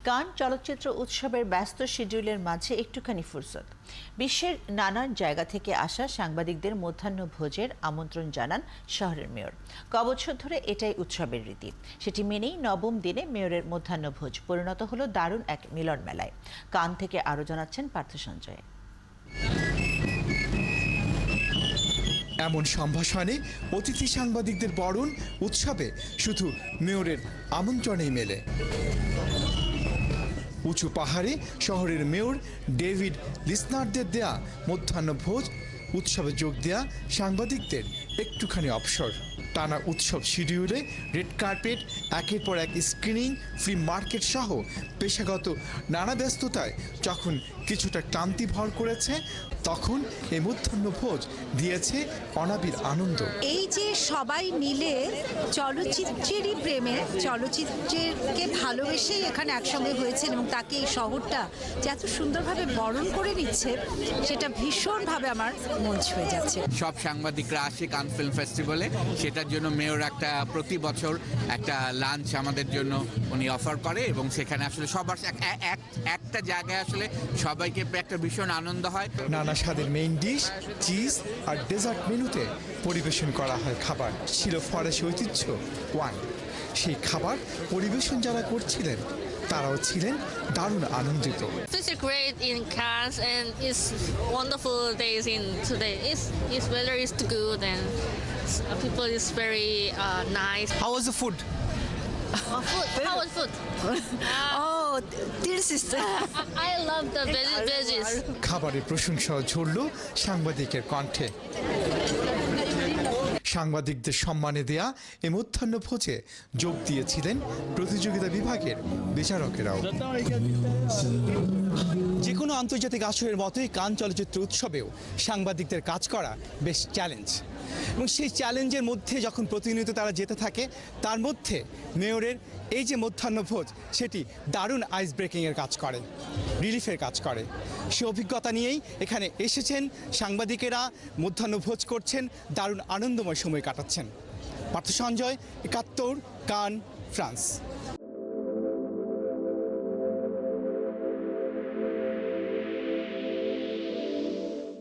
কান চলচ্চিত্র উৎসবের ব্যস্ত শিডিউলের মাঝে একটুখানি ফুরসত। বিশ্বের নানান জায়গা থেকে আসা সাংবাদিকদের মধ্যাহ্ন ভোজের আমন্ত্রণ জানান শহরের মেয়র। কবছর ধরে এটাই উৎসবের রীতি। সেটি মেনেই নবম দিনে মেয়রের মধ্যাহ্ন ভোজ পরিণত হলো দারুণ এক মিলন মেলায়। কান থেকে আরও জানাচ্ছেন পার্থ সঞ্জয়। এমন সম্ভাষণে অতিথি সাংবাদিকদের বরণ উৎসবে শুধু মেয়রের আমন্ত্রণেই মেলে। উঁচু পাহাড়ে শহরের মেয়র ডেভিড লিসনারদের দেয়া মধ্যাহ্ন ভোজ উৎসবে যোগ দেয়া সাংবাদিকদের একটুখানি অবসর। টানা উৎসব শিডিউলে রেড কার্পেট, একের পর এক স্ক্রিনিং, ফ্রি মার্কেট সহ পেশাগত নানা ব্যস্ততায় যখন কিছুটা ক্লান্তি ভর করেছে, তখন এই মধ্যাহ্ন ভোজ দিয়েছে অনাবিল আনন্দ। এই যে সবাই মিলে চলচ্চিত্রেরই প্রেমে, চলচ্চিত্রকে ভালোবেসেই এখানে একসঙ্গে হয়েছেন এবং তাকে এই শহরটা যে এত সুন্দরভাবে বরণ করে নিচ্ছে, সেটা ভীষণভাবে আমার মন ছুঁয়ে যাচ্ছে। সব সাংবাদিকরা আসে কান ফিল্ম ফেস্টিভ্যালে, সেটার জন্য মেয়র প্রতি বছর একটা লাঞ্চ আমাদের জন্য উনি অফার করে এবং সেখানে আসলে সবার একটা জায়গায় আসলে সবাইকে একটা ভীষণ আনন্দ হয়। নানা স্বাদের মেইন ডিশ, চিজ আর ডেজার্ট মেনুতে পরিবেশন করা হয় খাবার। ছিল ফরাসি ঐতিহ্য ওয়ান। সেই খাবার পরিবেশন যারা করছিলেন তারাও ছিলেন দারুণ আনন্দিত। It's great in Cannes and it's wonderful days in today. It's weather is good and people is very nice. How was the food? Food. How was food? Oh, dear sister. I love the veggies. খাবারের প্রশংসাও ঝরল সাংবাদিকের কণ্ঠে। সাংবাদিকদের সম্মানে দেয়া এই মধ্যাহ্ন ভোজে যোগ দিয়েছিলেন প্রতিযোগিতা বিভাগের বিচারকেরাও। যে কোনো আন্তর্জাতিক আসরের মতোই কান চলচ্চিত্র উৎসবেও সাংবাদিকদের কাজ করা বেশ চ্যালেঞ্জ, এবং সেই চ্যালেঞ্জের মধ্যে যখন প্রতিনিয়ত তারা যেতে থাকে, তার মধ্যে মেয়রের এই যে মধ্যাহ্ন ভোজ সেটি দারুণ আইস ব্রেকিংয়ের কাজ করে, রিলিফের কাজ করে। সে অভিজ্ঞতা নিয়েই এখানে এসেছেন সাংবাদিকেরা, মধ্যাহ্ন ভোজ করছেন, দারুণ আনন্দময় সময় কাটাচ্ছেন। পার্থ সঞ্জয়, ৭১, কান, ফ্রান্স।